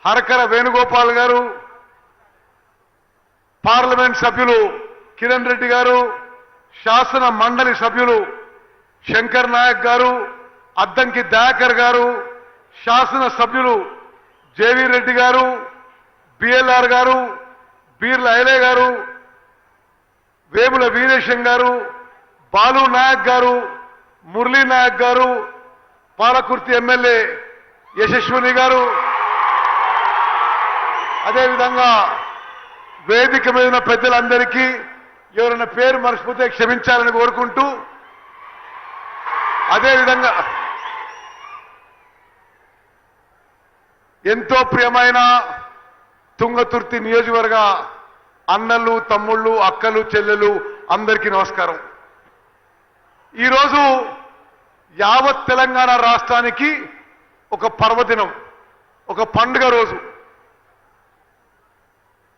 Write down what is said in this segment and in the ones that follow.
హరకర వేణుగోపాల్ గారు, పార్లమెంట్ సభ్యులు కిరణ్ రెడ్డి గారు, శాసన మండలి సభ్యులు శంకర్ నాయక్ గారు, అద్దంకి దయాకర్ గారు, శాసన సభ్యులు జేవీ రెడ్డి గారు, బిఎల్ఆర్ గారు, బీర్ల ఐలే గారు, వేముల వీరేశం గారు, బాలు నాయక్ గారు, మురళీ నాయక్ గారు, పాలకుర్తి ఎమ్మెల్యే యశస్విని గారు, అదేవిధంగా వేదిక మీద ఉన్న పెద్దలందరికీ ఎవరైనా పేరు మర్చిపోతే క్షమించాలని కోరుకుంటూ, అదేవిధంగా ఎంతో ప్రియమైన తుంగతుర్తి నియోజకవర్గ అన్నలు, తమ్ముళ్ళు, అక్కలు, చెల్లెలు అందరికీ నమస్కారం. ఈరోజు యావత్ తెలంగాణ రాష్ట్రానికి ఒక పర్వదినం, ఒక పండుగ రోజు.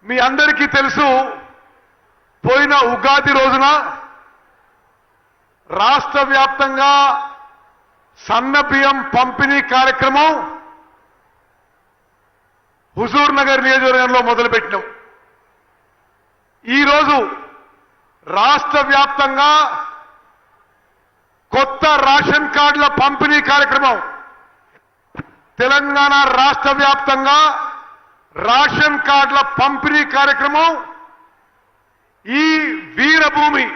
మీ అందరికీ తెలుసు, పోయిన ఉగాది రోజున రాష్ట్ర వ్యాప్తంగా సన్న బియ్యం పంపిణీ కార్యక్రమం హుజూర్ నగర్ నియోజకవర్గంలో మొదలుపెట్టినాం. ఈరోజు రాష్ట్ర వ్యాప్తంగా కొత్త రేషన్ కార్డుల పంపిణీ కార్యక్రమం, తెలంగాణ రాష్ట్ర వ్యాప్తంగా రేషన్ కార్డుల పంపిణీ కార్యక్రమం ఈ వీరభూమి,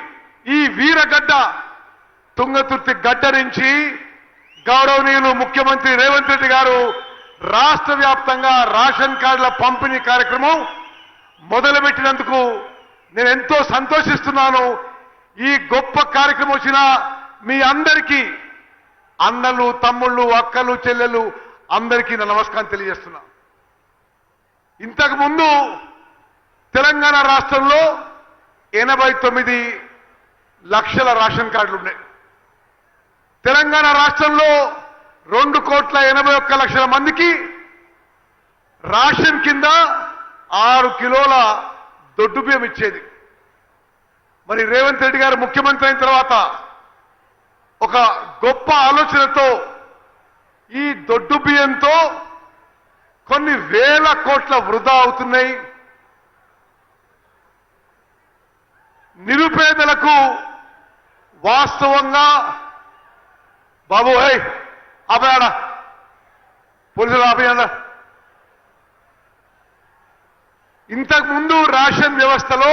ఈ వీరగడ్డ తుంగతుర్తి గడ్డ నుంచి గౌరవనీయులు ముఖ్యమంత్రి రేవంత్ రెడ్డి గారు రాష్ట్ర వ్యాప్తంగా రేషన్ కార్డుల పంపిణీ కార్యక్రమం మొదలుపెట్టినందుకు నేను ఎంతో సంతోషిస్తున్నాను. ఈ గొప్ప కార్యక్రమం వచ్చిన మీ అందరికీ, అన్నలు, తమ్ముళ్ళు, అక్కలు, చెల్లెలు అందరికీ నా నమస్కారం తెలియజేస్తున్నా. ఇంతకు ముందు తెలంగాణ రాష్ట్రంలో 89 లక్షల రేషన్ కార్డులు ఉన్నాయి. తెలంగాణ రాష్ట్రంలో 2,81,00,000 మందికి రేషన్ కింద 6 కిలోల దొడ్డు బియ్యం ఇచ్చేది. మరి రేవంత్ రెడ్డి గారు ముఖ్యమంత్రి అయిన తర్వాత ఒక గొప్ప ఆలోచనతో ఈ దొడ్డు బియ్యంతో కొన్ని వేల కోట్ల వృధా అవుతున్నాయి. నిరుపేదలకు వాస్తవంగా బాబు ఆపయాడా, పోలీసులు ఆపయాడా. ఇంతకు ముందు రేషన్ వ్యవస్థలో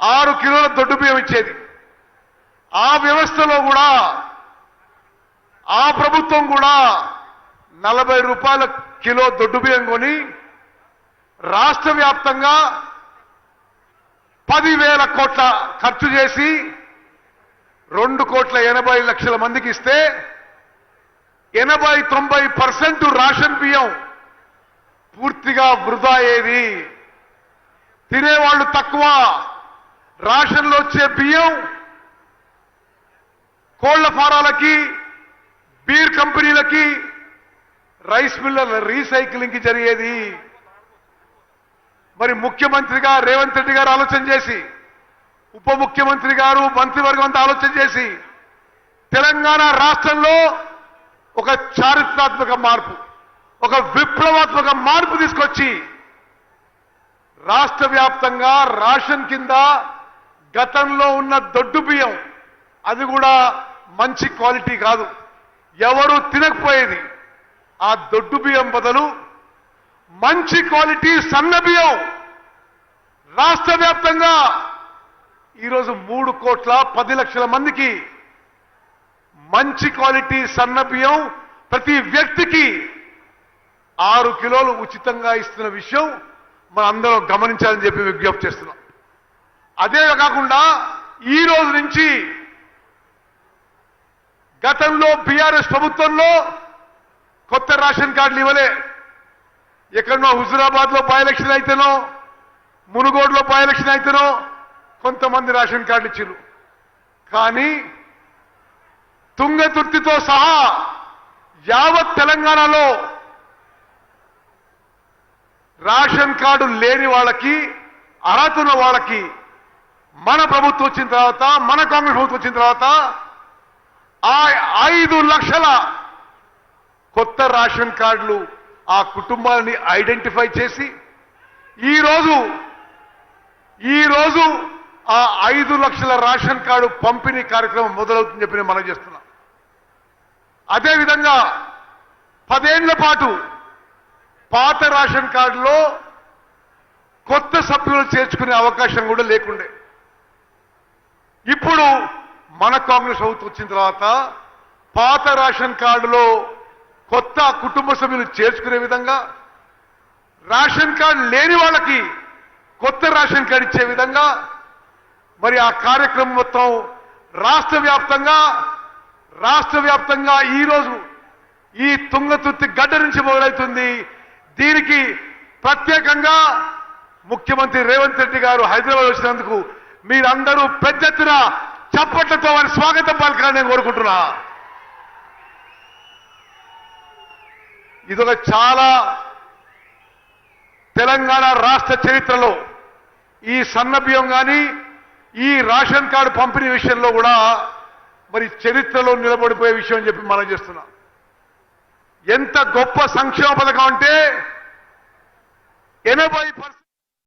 6 కిలోల దొడ్డు బియ్యం ఇచ్చేది. ఆ వ్యవస్థలో కూడా ఆ ప్రభుత్వం కూడా 40 రూపాయల కిలో దొడ్డు బియ్యం కొని రాష్ట్ర వ్యాప్తంగా 10,000 కోట్ల ఖర్చు చేసి 2,80,00,000 మందికి ఇస్తే 80-90% రేషన్ బియ్యం పూర్తిగా వృధా అయ్యేది. తినేవాళ్లు తక్కువ. రేషన్లో వచ్చే బియ్యం కోళ్ల ఫారాలకి, బీర్ కంపెనీలకి, రైస్ మిల్లర్ల రీసైక్లింగ్ కి జరిగేది. మరి ముఖ్యమంత్రిగా రేవంత్ రెడ్డి గారు ఆలోచన చేసి, ఉప ముఖ్యమంత్రి గారు, మంత్రివర్గం అంతా ఆలోచన చేసి తెలంగాణ రాష్ట్రంలో ఒక చారిత్రాత్మక మార్పు, ఒక విప్లవాత్మక మార్పు తీసుకొచ్చి రాష్ట్ర వ్యాప్తంగా రేషన్ కింద గతంలో ఉన్న దొడ్డు బియ్యం, అది కూడా మంచి క్వాలిటీ కాదు, ఎవరు తినకపోయేది, ఆ దొడ్డు బియ్యం బదులు మంచి క్వాలిటీ సన్న బియ్యం రాష్ట్ర వ్యాప్తంగా ఈరోజు 3,10,00,000 మందికి మంచి క్వాలిటీ సన్న బియ్యం ప్రతి వ్యక్తికి 6 కిలోలు ఉచితంగా ఇస్తున్న విషయం మనం అందరం గమనించాలని చెప్పి విజ్ఞప్తి చేస్తున్నాం. అదే కాకుండా ఈ రోజు నుంచి గతంలో బీఆర్ఎస్ ప్రభుత్వంలో కొత్త రేషన్ కార్డులు ఇవ్వలే. ఎక్కడనో హుజురాబాద్ లో బై ఎలక్షన్ అయితేనో, మునుగోడులో బై ఎలక్షన్ అయితేనో కొంతమంది రేషన్ కార్డులు ఇచ్చారు. కానీ తుంగతుర్తితో సహా యావత్ తెలంగాణలో రేషన్ కార్డు లేని వాళ్ళకి, అర్హత ఉన్న వాళ్ళకి మన ప్రభుత్వం వచ్చిన తర్వాత, మన కాంగ్రెస్ ప్రభుత్వం వచ్చిన తర్వాత 5 లక్షల కొత్త రేషన్ కార్డులు ఆ కుటుంబాలని ఐడెంటిఫై చేసి ఈరోజు ఆ 5 లక్షల రేషన్ కార్డు పంపిణీ కార్యక్రమం మొదలవుతుందని చెప్పి నేను మనం చేస్తున్నా. అదేవిధంగా 10 ఏళ్ల పాటు పాత రేషన్ కార్డులో కొత్త సభ్యులు చేర్చుకునే అవకాశం కూడా లేకుండే. ఇప్పుడు మన కాంగ్రెస్ ప్రభుత్వం వచ్చిన తర్వాత పాత రేషన్ కార్డులో కొత్త కుటుంబ సభ్యులు చేర్చుకునే విధంగా, రేషన్ కార్డు లేని వాళ్ళకి కొత్త రేషన్ కార్డు ఇచ్చే విధంగా మరి ఆ కార్యక్రమం మొత్తం రాష్ట్ర వ్యాప్తంగా ఈరోజు ఈ తుంగతుర్తి గడ్డ నుంచి మొదలవుతుంది. దీనికి ప్రత్యేకంగా ముఖ్యమంత్రి రేవంత్ రెడ్డి గారు హైదరాబాద్ వచ్చినందుకు మీరందరూ పెద్ద ఎత్తున చప్పట్లతో వారి స్వాగతం పలకాలని నేను కోరుకుంటున్నా. ఇదొక చాలా తెలంగాణ రాష్ట్ర చరిత్రలో ఈ సన్నబియ్యం కానీ ఈ రేషన్ కార్డు పంపిణీ విషయంలో కూడా మరి చరిత్రలో నిలబడిపోయే విషయం అని చెప్పి మనం చేస్తున్నాం. ఎంత గొప్ప సంక్షేమ పథకం అంటే 80%